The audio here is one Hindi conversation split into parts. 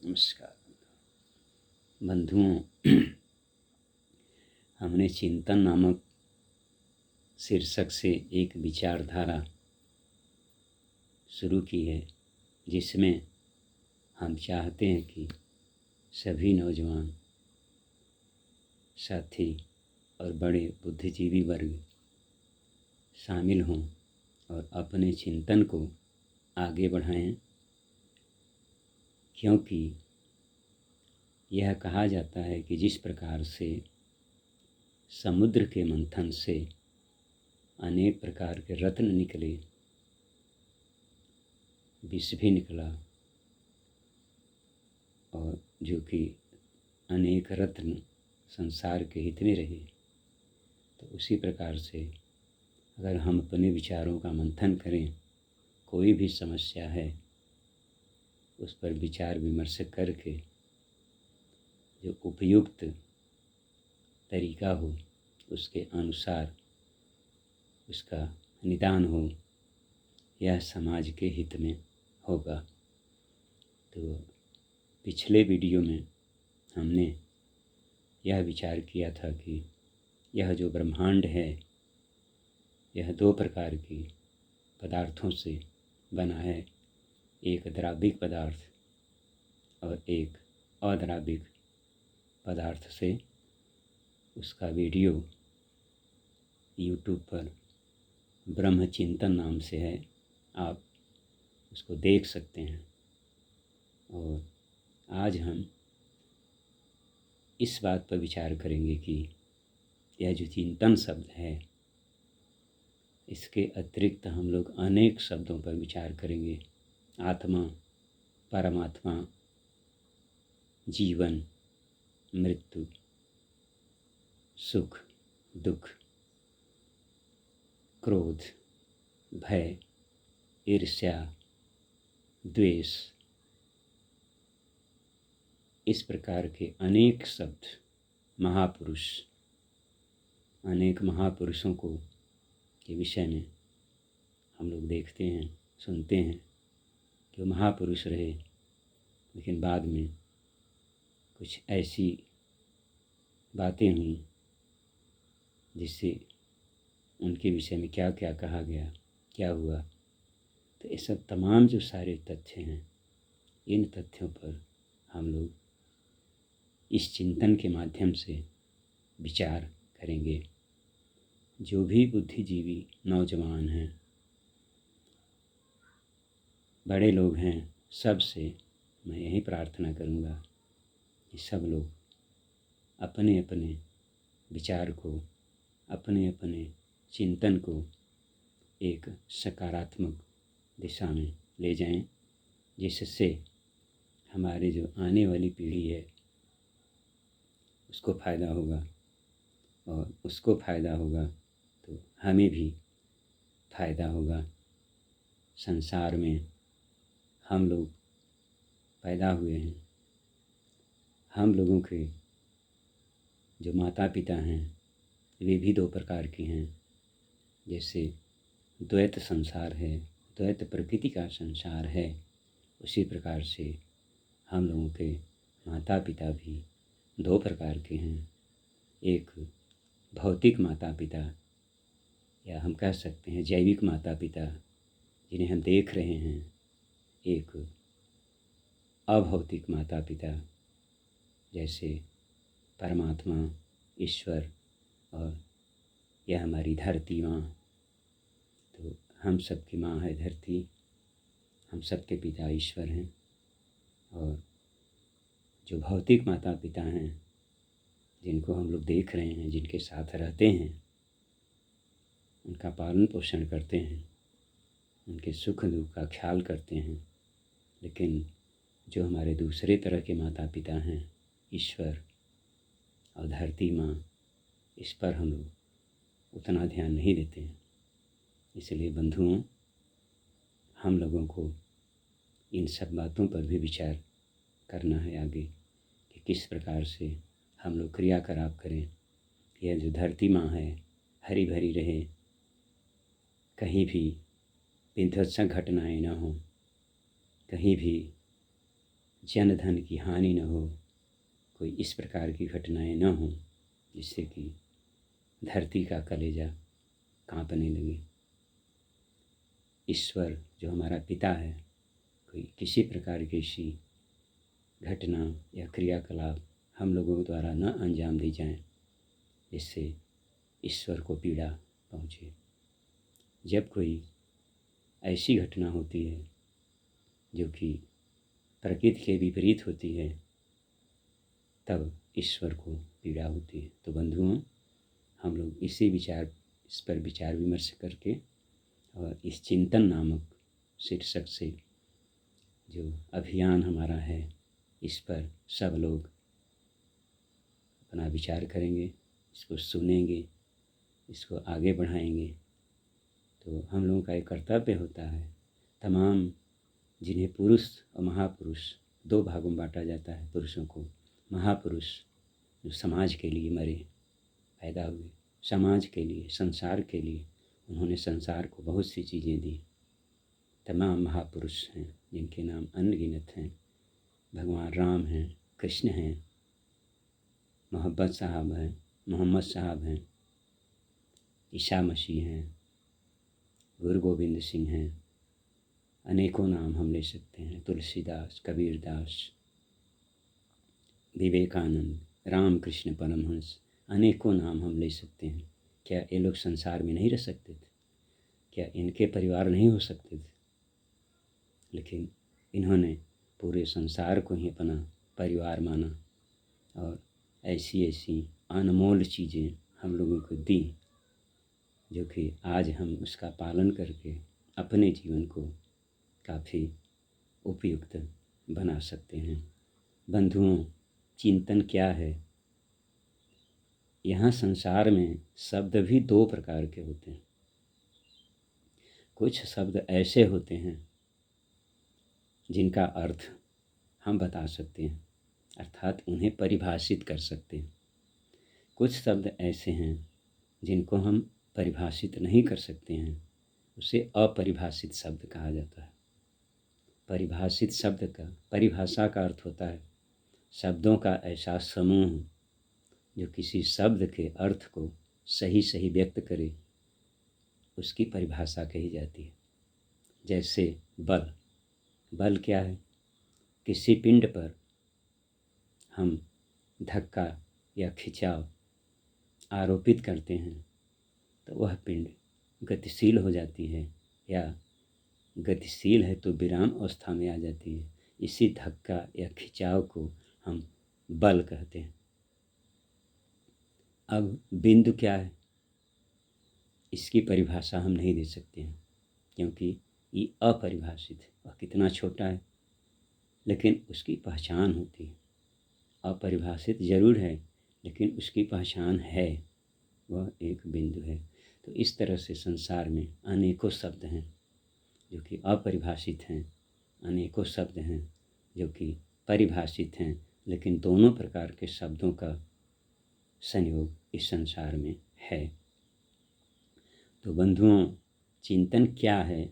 नमस्कार बंधुओं, हमने चिंतन नामक शीर्षक से एक विचारधारा शुरू की है, जिसमें हम चाहते हैं कि सभी नौजवान साथी और बड़े बुद्धिजीवी वर्ग शामिल हों और अपने चिंतन को आगे बढ़ाएं, क्योंकि यह कहा जाता है कि जिस प्रकार से समुद्र के मंथन से अनेक प्रकार के रत्न निकले, विष भी निकला, और जो कि अनेक रत्न संसार के हित में रहे, तो उसी प्रकार से अगर हम अपने विचारों का मंथन करें, कोई भी समस्या है उस पर विचार विमर्श करके जो उपयुक्त तरीका हो उसके अनुसार उसका निदान हो, यह समाज के हित में होगा। तो पिछले वीडियो में हमने यह विचार किया था कि यह जो ब्रह्मांड है यह दो प्रकार की पदार्थों से बना है, एक द्राविक पदार्थ और एक अद्राविक पदार्थ से। उसका वीडियो YouTube पर ब्रह्म चिंतन नाम से है, आप उसको देख सकते हैं। और आज हम इस बात पर विचार करेंगे कि यह जो चिंतन शब्द है, इसके अतिरिक्त हम लोग अनेक शब्दों पर विचार करेंगे। आत्मा, परमात्मा, जीवन, मृत्यु, सुख, दुख, क्रोध, भय, ईर्ष्या, द्वेष, इस प्रकार के अनेक शब्द, महापुरुष, अनेक महापुरुषों को के विषय में हम लोग देखते हैं, सुनते हैं कि वो महापुरुष रहे, लेकिन बाद में कुछ ऐसी बातें हुई जिससे उनके विषय में क्या क्या कहा गया, क्या हुआ। तो ये सब तमाम जो सारे तथ्य हैं, इन तथ्यों पर हम लोग इस चिंतन के माध्यम से विचार करेंगे। जो भी बुद्धिजीवी नौजवान हैं, बड़े लोग हैं, सब से मैं यही प्रार्थना करूँगा कि सब लोग अपने अपने विचार को, अपने अपने चिंतन को एक सकारात्मक दिशा में ले जाएं, जिससे हमारी जो आने वाली पीढ़ी है उसको फ़ायदा होगा, और उसको फ़ायदा होगा तो हमें भी फ़ायदा होगा। संसार में हम लोग पैदा हुए हैं, हम लोगों के जो माता पिता हैं वे भी दो प्रकार के हैं। जैसे द्वैत संसार है, द्वैत प्रकृति का संसार है, उसी प्रकार से हम लोगों के माता पिता भी दो प्रकार के हैं। एक भौतिक माता पिता, या हम कह सकते हैं जैविक माता पिता, जिन्हें हम देख रहे हैं। एक अभौतिक माता पिता, जैसे परमात्मा, ईश्वर, और यह हमारी धरती माँ। तो हम सब की माँ है धरती, हम सब के पिता ईश्वर हैं। और जो भौतिक माता पिता हैं, जिनको हम लोग देख रहे हैं, जिनके साथ रहते हैं, उनका पालन पोषण करते हैं, उनके सुख दुख का ख्याल करते हैं। लेकिन जो हमारे दूसरे तरह के माता पिता हैं, ईश्वर और धरती माँ, इस पर हम लोग उतना ध्यान नहीं देते हैं। इसलिए बंधुओं, हम लोगों को इन सब बातों पर भी विचार करना है आगे, कि किस प्रकार से हम लोग क्रियाकलाप करें। यह जो धरती माँ है हरी भरी रहे, कहीं भी विध्वंसक घटनाएं ना हो, कहीं भी जन धन की हानि न हो, कोई इस प्रकार की घटनाएं न हों जिससे कि धरती का कलेजा कांपने लगे। ईश्वर जो हमारा पिता है, कोई किसी प्रकार की ऐसी घटना या क्रियाकलाप हम लोगों द्वारा न अंजाम दी जाएं जिससे ईश्वर को पीड़ा पहुँचे। जब कोई ऐसी घटना होती है जो कि प्रकृति के विपरीत होती है, तब ईश्वर को पीड़ा होती है। तो बंधुओं, हम लोग इस पर विचार विमर्श करके और इस चिंतन नामक शीर्षक से जो अभियान हमारा है, इस पर सब लोग अपना विचार करेंगे, इसको सुनेंगे, इसको आगे बढ़ाएंगे। तो हम लोगों का एक कर्तव्य होता है, तमाम जिन्हें पुरुष और महापुरुष दो भागों में बांटा जाता है। पुरुषों को महापुरुष जो समाज के लिए मरे, पैदा हुए, समाज के लिए, संसार के लिए, उन्होंने संसार को बहुत सी चीज़ें दी। तमाम महापुरुष हैं जिनके नाम अनगिनत हैं। भगवान राम हैं, कृष्ण हैं, मोहम्मद साहब हैं, ईसा मसीह हैं, गुरु गोविंद सिंह हैं, अनेकों नाम हम ले सकते हैं। तुलसीदास, कबीरदास, विवेकानंद, रामकृष्ण परमहंस, अनेकों नाम हम ले सकते हैं। क्या ये लोग संसार में नहीं रह सकते थे? क्या इनके परिवार नहीं हो सकते थे? लेकिन इन्होंने पूरे संसार को ही अपना परिवार माना और ऐसी ऐसी अनमोल चीज़ें हम लोगों को दी जो कि आज हम उसका पालन करके अपने जीवन को काफ़ी उपयुक्त बना सकते हैं। बंधुओं, चिंतन क्या है? यहाँ संसार में शब्द भी दो प्रकार के होते हैं। कुछ शब्द ऐसे होते हैं जिनका अर्थ हम बता सकते हैं, अर्थात उन्हें परिभाषित कर सकते हैं। कुछ शब्द ऐसे हैं जिनको हम परिभाषित नहीं कर सकते हैं, उसे अपरिभाषित शब्द कहा जाता है। परिभाषित शब्द का, परिभाषा का अर्थ होता है शब्दों का ऐसा समूह जो किसी शब्द के अर्थ को सही सही व्यक्त करे, उसकी परिभाषा कही जाती है। जैसे बल। बल क्या है? किसी पिंड पर हम धक्का या खिंचाव आरोपित करते हैं तो वह पिंड गतिशील हो जाती है, या गतिशील है तो विराम अवस्था में आ जाती है। इसी धक्का या खिंचाव को हम बल कहते हैं। अब बिंदु क्या है? इसकी परिभाषा हम नहीं दे सकते हैं क्योंकि ये अपरिभाषित है। वह कितना छोटा है, लेकिन उसकी पहचान होती है। अपरिभाषित जरूर है लेकिन उसकी पहचान है, वह एक बिंदु है। तो इस तरह से संसार में अनेकों शब्द हैं जो कि अपरिभाषित हैं, अनेकों शब्द हैं जो कि परिभाषित हैं, लेकिन दोनों प्रकार के शब्दों का संयोग इस संसार में है। तो बंधुओं, चिंतन क्या है?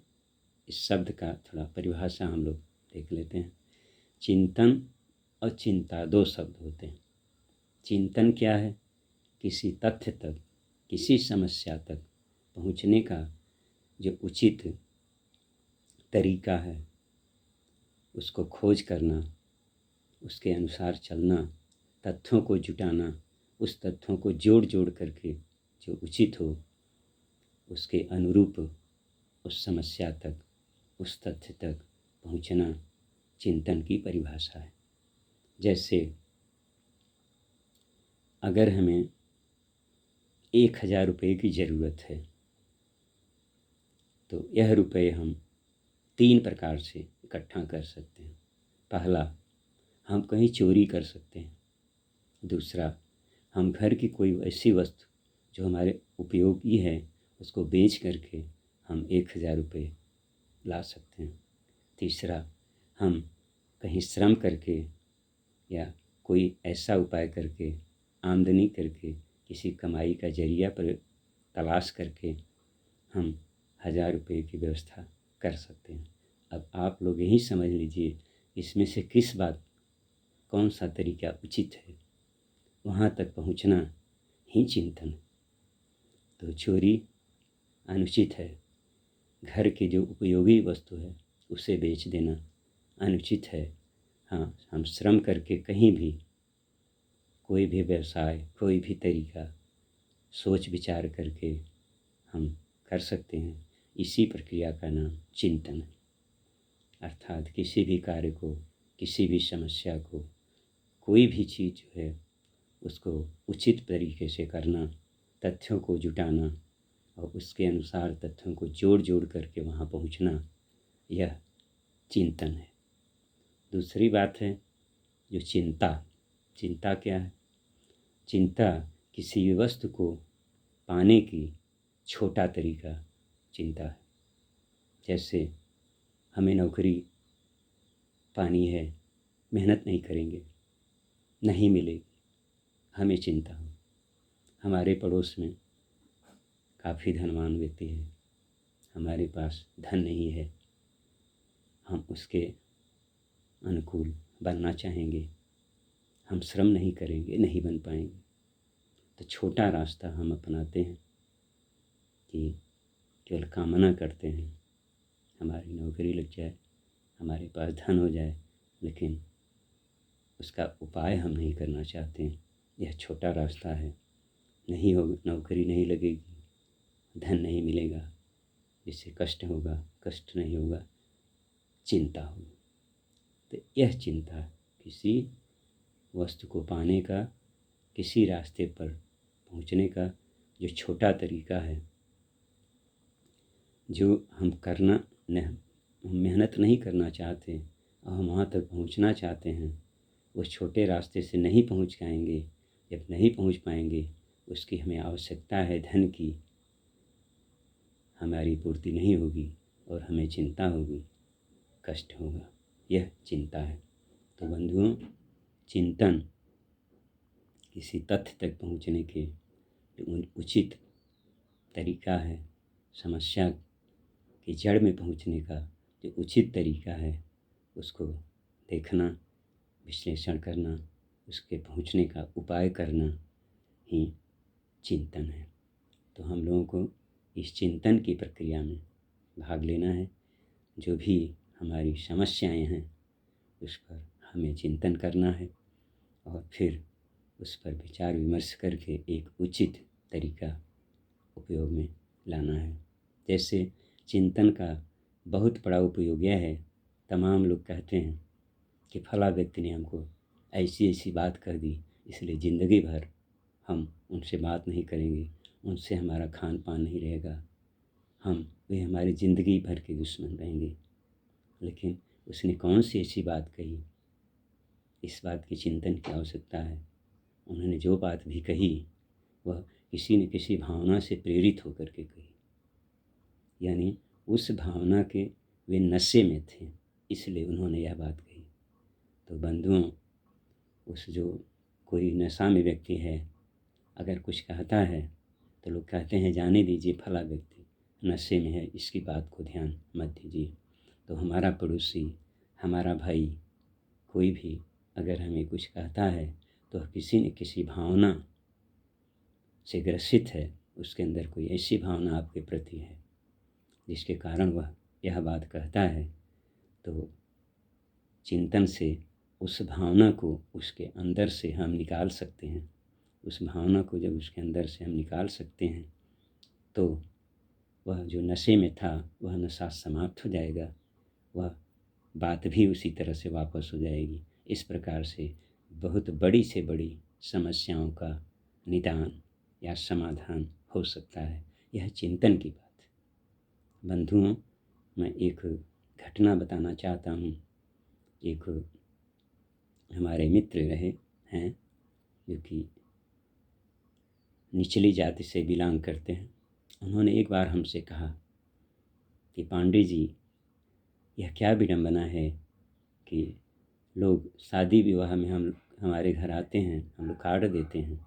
इस शब्द का थोड़ा परिभाषा हम लोग देख लेते हैं। चिंतन और चिंता दो शब्द होते हैं। चिंतन क्या है? किसी तथ्य तक, किसी समस्या तक पहुँचने का जो उचित तरीका है, उसको खोज करना, उसके अनुसार चलना, तथ्यों को जुटाना, उस तथ्यों को जोड़ जोड़ करके जो उचित हो उसके अनुरूप उस समस्या तक, उस तथ्य तक पहुँचना चिंतन की परिभाषा है। जैसे अगर हमें 1000 रुपये की ज़रूरत है तो यह रुपये हम 3 प्रकार से इकट्ठा कर सकते हैं। पहला, हम कहीं चोरी कर सकते हैं। दूसरा, हम घर की कोई ऐसी वस्तु जो हमारे उपयोगी है उसको बेच करके हम 1000 रुपये ला सकते हैं। तीसरा, हम कहीं श्रम करके या कोई ऐसा उपाय करके, आमदनी करके, किसी कमाई का जरिया पर तलाश करके हम 1000 रुपये की व्यवस्था कर सकते हैं। अब आप लोग यही समझ लीजिए इसमें से किस बात, कौन सा तरीका उचित है, वहाँ तक पहुँचना ही चिंतन। तो चोरी अनुचित है, घर की जो उपयोगी वस्तु है उसे बेच देना अनुचित है। हाँ, हम श्रम करके कहीं भी कोई भी व्यवसाय, कोई भी तरीका सोच विचार करके हम कर सकते हैं। इसी प्रक्रिया का नाम चिंतन है। अर्थात किसी भी कार्य को, किसी भी समस्या को, कोई भी चीज़ जो है उसको उचित तरीके से करना, तथ्यों को जुटाना और उसके अनुसार तथ्यों को जोड़ जोड़ करके वहाँ पहुँचना, यह चिंतन है। दूसरी बात है जो चिंता। चिंता क्या है? चिंता किसी वस्तु को पाने की छोटा तरीका चिंता है। जैसे हमें नौकरी पानी है, मेहनत नहीं करेंगे नहीं मिलेगी, हमें चिंता हो। हमारे पड़ोस में काफ़ी धनवान व्यक्ति है, हमारे पास धन नहीं है, हम उसके अनुकूल बनना चाहेंगे, हम श्रम नहीं करेंगे, नहीं बन पाएंगे। तो छोटा रास्ता हम अपनाते हैं कि केवल कामना करते हैं हमारी नौकरी लग जाए, हमारे पास धन हो जाए, लेकिन उसका उपाय हम नहीं करना चाहते हैं। यह छोटा रास्ता है। नहीं हो, नौकरी नहीं लगेगी, धन नहीं मिलेगा, जिससे कष्ट होगा, कष्ट नहीं होगा, चिंता होगी। तो यह चिंता किसी वस्तु को पाने का, किसी रास्ते पर पहुंचने का जो छोटा तरीका है, जो हम करना हम मेहनत नहीं करना चाहते और हम वहाँ तक पहुँचना चाहते हैं, उस छोटे रास्ते से नहीं पहुँच पाएंगे। जब नहीं पहुँच पाएंगे, उसकी हमें आवश्यकता है धन की, हमारी पूर्ति नहीं होगी और हमें चिंता होगी, कष्ट होगा। यह चिंता है। तो बंधुओं, चिंतन किसी तथ्य तक पहुँचने के जो उचित तरीका है, समस्या की जड़ में पहुँचने का जो उचित तरीका है, उसको देखना, विश्लेषण करना, उसके पहुँचने का उपाय करना ही चिंतन है। तो हम लोगों को इस चिंतन की प्रक्रिया में भाग लेना है। जो भी हमारी समस्याएं हैं उस पर हमें चिंतन करना है और फिर उस पर विचार विमर्श करके एक उचित तरीका उपयोग में लाना है। जैसे चिंतन का बहुत बड़ा उपयोग यह है, तमाम लोग कहते हैं कि फला व्यक्ति ने हमको ऐसी ऐसी बात कर दी, इसलिए ज़िंदगी भर हम उनसे बात नहीं करेंगे, उनसे हमारा खान पान नहीं रहेगा, वे हमारी ज़िंदगी भर के दुश्मन रहेंगे। लेकिन उसने कौन सी ऐसी बात कही, इस बात की चिंतन की आवश्यकता है। उन्होंने जो बात भी कही वह किसी न किसी भावना से प्रेरित होकर के कही, यानी उस भावना के वे नशे में थे, इसलिए उन्होंने यह बात कही। तो बंधुओं, उस जो कोई नशा में व्यक्ति है, अगर कुछ कहता है तो लोग कहते हैं जाने दीजिए, फला व्यक्ति नशे में है, इसकी बात को ध्यान मत दीजिए। तो हमारा पड़ोसी, हमारा भाई, कोई भी अगर हमें कुछ कहता है तो किसी न किसी भावना से ग्रसित है, उसके अंदर कोई ऐसी भावना आपके प्रति है जिसके कारण वह यह बात कहता है। तो चिंतन से उस भावना को उसके अंदर से हम निकाल सकते हैं। उस भावना को जब उसके अंदर से हम निकाल सकते हैं तो वह जो नशे में था वह नशा समाप्त हो जाएगा, वह बात भी उसी तरह से वापस हो जाएगी। इस प्रकार से बहुत बड़ी से बड़ी समस्याओं का निदान या समाधान हो सकता है। यह चिंतन की बात है। बंधुओं, मैं एक घटना बताना चाहता हूँ। एक हमारे मित्र रहे हैं जो कि निचली जाति से बिलोंग करते हैं। उन्होंने एक बार हमसे कहा कि पांडे जी, यह क्या विडंबना है कि लोग शादी विवाह में हमारे घर आते हैं, हम लोग कार्ड देते हैं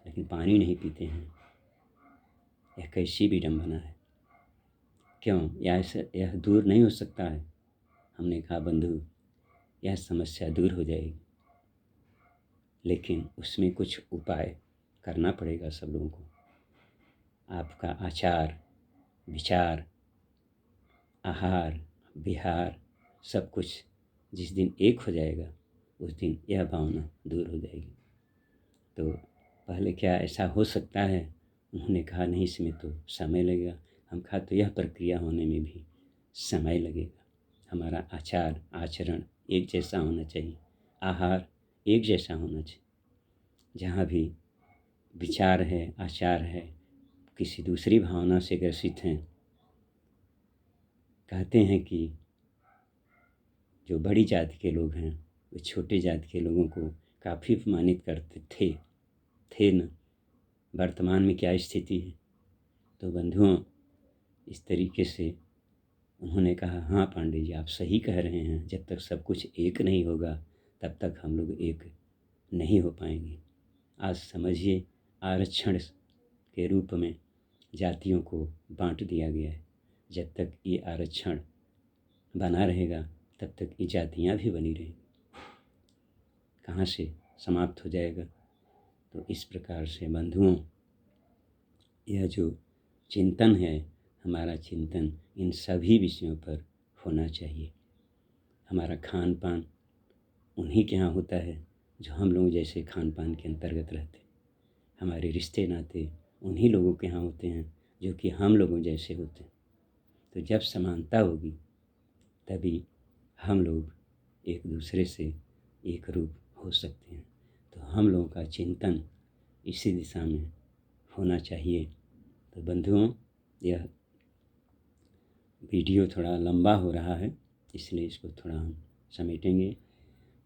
लेकिन पानी नहीं पीते हैं। यह कैसी विडंबना है, क्यों यह दूर नहीं हो सकता है? हमने कहा बंधु, यह समस्या दूर हो जाएगी। लेकिन उसमें कुछ उपाय करना पड़ेगा सब लोगों को। आपका आचार विचार आहार विहार सब कुछ जिस दिन एक हो जाएगा उस दिन यह भावना दूर हो जाएगी। तो पहले क्या ऐसा हो सकता है? उन्होंने कहा नहीं, इसमें तो समय लगेगा। हम कहा तो यह प्रक्रिया होने में भी समय लगेगा। हमारा आचार आचरण एक जैसा होना चाहिए, आहार एक जैसा होना चाहिए। जहाँ भी विचार है आचार है किसी दूसरी भावना से ग्रसित हैं। कहते हैं कि जो बड़ी जाति के लोग हैं वे छोटे जाति के लोगों को काफ़ी अपमानित करते थे न। वर्तमान में क्या स्थिति है? तो बंधुओं, इस तरीके से उन्होंने कहा हाँ पांडे जी, आप सही कह रहे हैं। जब तक सब कुछ एक नहीं होगा तब तक हम लोग एक नहीं हो पाएंगे। आज समझिए, आरक्षण के रूप में जातियों को बांट दिया गया है। जब तक ये आरक्षण बना रहेगा तब तक ये जातियाँ भी बनी रहेंगी। कहाँ से समाप्त हो जाएगा? तो इस प्रकार से बंधुओं, यह जो चिंतन है, हमारा चिंतन इन सभी विषयों पर होना चाहिए। हमारा खान पान उन्हीं के यहाँ होता है जो हम लोग जैसे खान पान के अंतर्गत रहते। हमारे रिश्ते नाते उन्हीं लोगों के यहाँ होते हैं जो कि हम लोगों जैसे होते हैं। तो जब समानता होगी तभी हम लोग एक दूसरे से एक रूप हो सकते हैं। तो हम लोगों का चिंतन इसी दिशा में होना चाहिए। तो बंधुओं, यह वीडियो थोड़ा लंबा हो रहा है, इसलिए इसको थोड़ा हम समेटेंगे।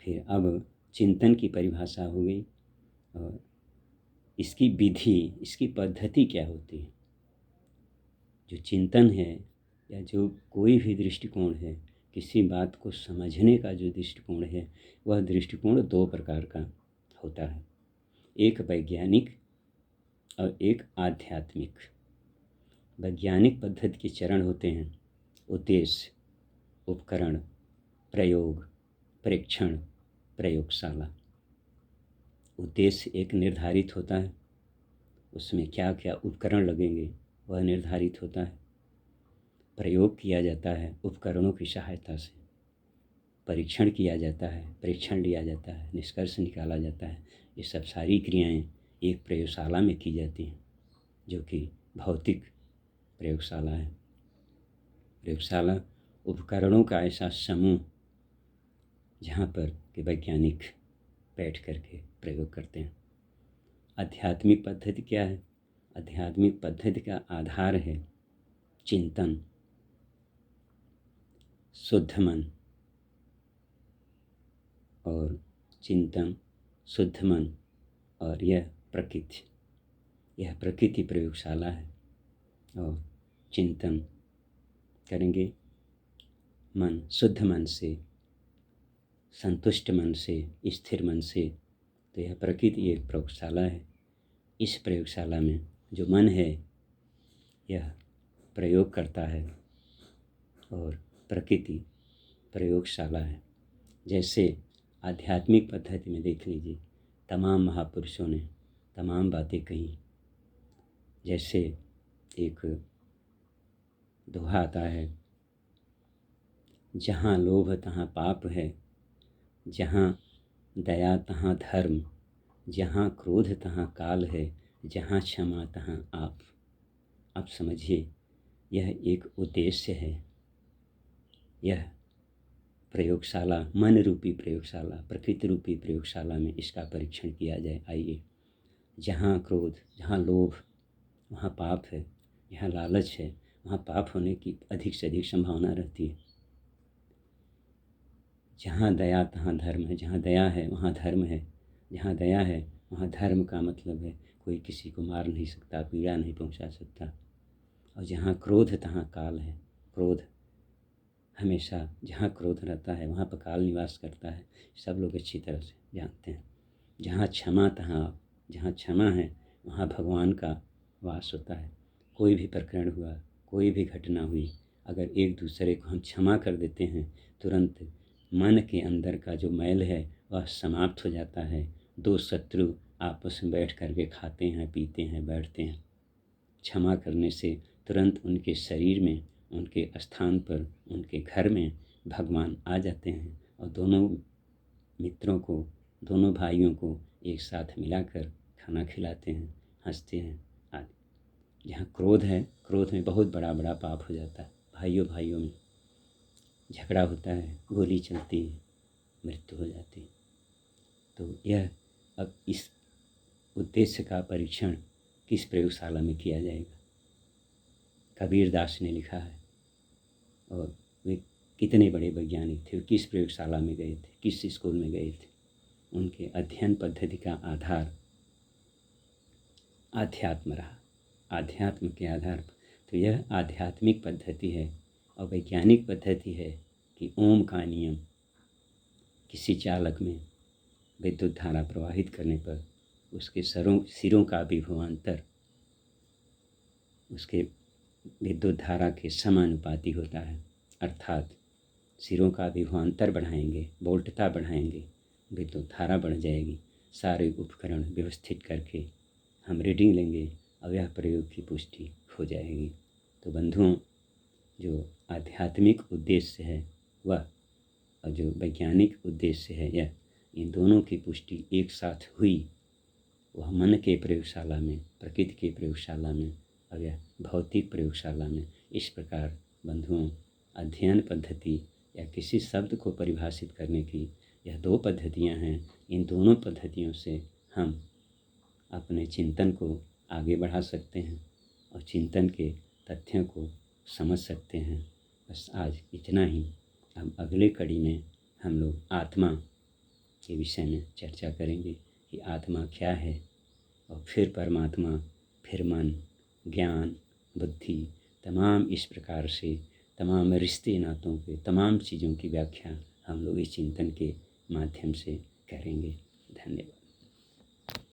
फिर अब चिंतन की परिभाषा हो गई और इसकी विधि, इसकी पद्धति क्या होती है। जो चिंतन है या जो कोई भी दृष्टिकोण है, किसी बात को समझने का जो दृष्टिकोण है, वह दृष्टिकोण दो प्रकार का होता है, एक वैज्ञानिक और एक आध्यात्मिक। वैज्ञानिक पद्धति के चरण होते हैं उद्देश्य, उपकरण, प्रयोग, परीक्षण, प्रयोगशाला। उद्देश्य एक निर्धारित होता है, उसमें क्या क्या उपकरण लगेंगे वह निर्धारित होता है। प्रयोग किया जाता है उपकरणों की सहायता से, परीक्षण किया जाता है, परीक्षण लिया जाता है, निष्कर्ष निकाला जाता है। ये सब सारी क्रियाएं एक प्रयोगशाला में की जाती हैं, जो कि भौतिक प्रयोगशाला है। प्रयोगशाला उपकरणों का ऐसा समूह जहाँ पर कि वैज्ञानिक बैठ करके प्रयोग करते हैं। आध्यात्मिक पद्धति क्या है? आध्यात्मिक पद्धति का आधार है चिंतन, शुद्ध मन और चिंतन, शुद्ध मन और यह प्रकृति। यह प्रकृति प्रयोगशाला है और चिंतन करेंगे मन, शुद्ध मन से, संतुष्ट मन से, स्थिर मन से। तो यह प्रकृति एक प्रयोगशाला है। इस प्रयोगशाला में जो मन है यह प्रयोग करता है और प्रकृति प्रयोगशाला है। जैसे आध्यात्मिक पद्धति में देख लीजिए, तमाम महापुरुषों ने तमाम बातें कही। जैसे एक दोहा आता है, जहाँ लोभ तहाँ पाप है, जहाँ दया तहाँ धर्म, जहाँ क्रोध तहाँ काल है, जहाँ क्षमा तहाँ आप। अब समझिए, यह एक उद्देश्य है। यह प्रयोगशाला, मन रूपी प्रयोगशाला, प्रकृति रूपी प्रयोगशाला में इसका परीक्षण किया जाए। आइए, जहाँ क्रोध, जहाँ लोभ वहाँ पाप है, जहाँ लालच है वहाँ पाप होने की अधिक से अधिक संभावना रहती है। जहाँ दया तहाँ धर्म है, जहाँ दया है वहाँ धर्म है, जहाँ दया है वहाँ धर्म का मतलब है कोई किसी को मार नहीं सकता, पीड़ा नहीं पहुँचा सकता। और जहाँ क्रोध तहाँ काल है, क्रोध हमेशा, जहाँ क्रोध रहता है वहाँ पर काल निवास करता है, सब लोग अच्छी तरह से जानते हैं। जहाँ क्षमा तहाँ आप, जहाँ क्षमा है वहाँ भगवान का वास होता है। कोई भी प्रकरण हुआ, कोई भी घटना हुई, अगर एक दूसरे को हम क्षमा कर देते हैं तुरंत, मन के अंदर का जो मैल है वह समाप्त हो जाता है। दो शत्रु आपस में बैठ कर के खाते हैं, पीते हैं, बैठते हैं। क्षमा करने से तुरंत उनके शरीर में, उनके स्थान पर, उनके घर में भगवान आ जाते हैं और दोनों मित्रों को, दोनों भाइयों को एक साथ मिलाकर खाना खिलाते हैं, हंसते हैं आदि। जहाँ क्रोध है, क्रोध में बहुत बड़ा बड़ा पाप हो जाता है। भाइयों भाइयों में झगड़ा होता है, गोली चलती है, मृत्यु हो जाती है। तो यह अब इस उद्देश्य का परीक्षण किस प्रयोगशाला में किया जाएगा? कबीर दास ने लिखा है। और वे कितने बड़े वैज्ञानिक थे, किस प्रयोगशाला में गए थे, किस स्कूल में गए थे? उनके अध्ययन पद्धति का आधार आध्यात्म रहा, आध्यात्म के आधार पर। तो यह आध्यात्मिक पद्धति है और वैज्ञानिक पद्धति है कि ओम का नियम किसी चालक में विद्युत धारा प्रवाहित करने पर उसके सिरों का विभवांतर उसके विद्युत धारा के समानुपाती होता है। अर्थात सिरों का विभवांतर बढ़ाएंगे, वोल्टता बढ़ाएंगे, विद्युत धारा बढ़ जाएगी। सारे उपकरण व्यवस्थित करके हम रीडिंग लेंगे और यह प्रयोग की पुष्टि हो जाएगी। तो बंधुओं, जो आध्यात्मिक उद्देश्य है वह और जो वैज्ञानिक उद्देश्य है यह, इन दोनों की पुष्टि एक साथ हुई। वह मन के प्रयोगशाला में, प्रकृति की प्रयोगशाला में और यह भौतिक प्रयोगशाला में। इस प्रकार बंधुओं, अध्ययन पद्धति या किसी शब्द को परिभाषित करने की यह दो पद्धतियां हैं। इन दोनों पद्धतियों से हम अपने चिंतन को आगे बढ़ा सकते हैं और चिंतन के तथ्यों को समझ सकते हैं। बस आज इतना ही। अब अगले कड़ी में हम लोग आत्मा के विषय में चर्चा करेंगे कि आत्मा क्या है, और फिर परमात्मा, फिर मन, ज्ञान, बुद्धि, तमाम इस प्रकार से तमाम रिश्ते नातों के तमाम चीज़ों की व्याख्या हम लोग इस चिंतन के माध्यम से करेंगे। धन्यवाद।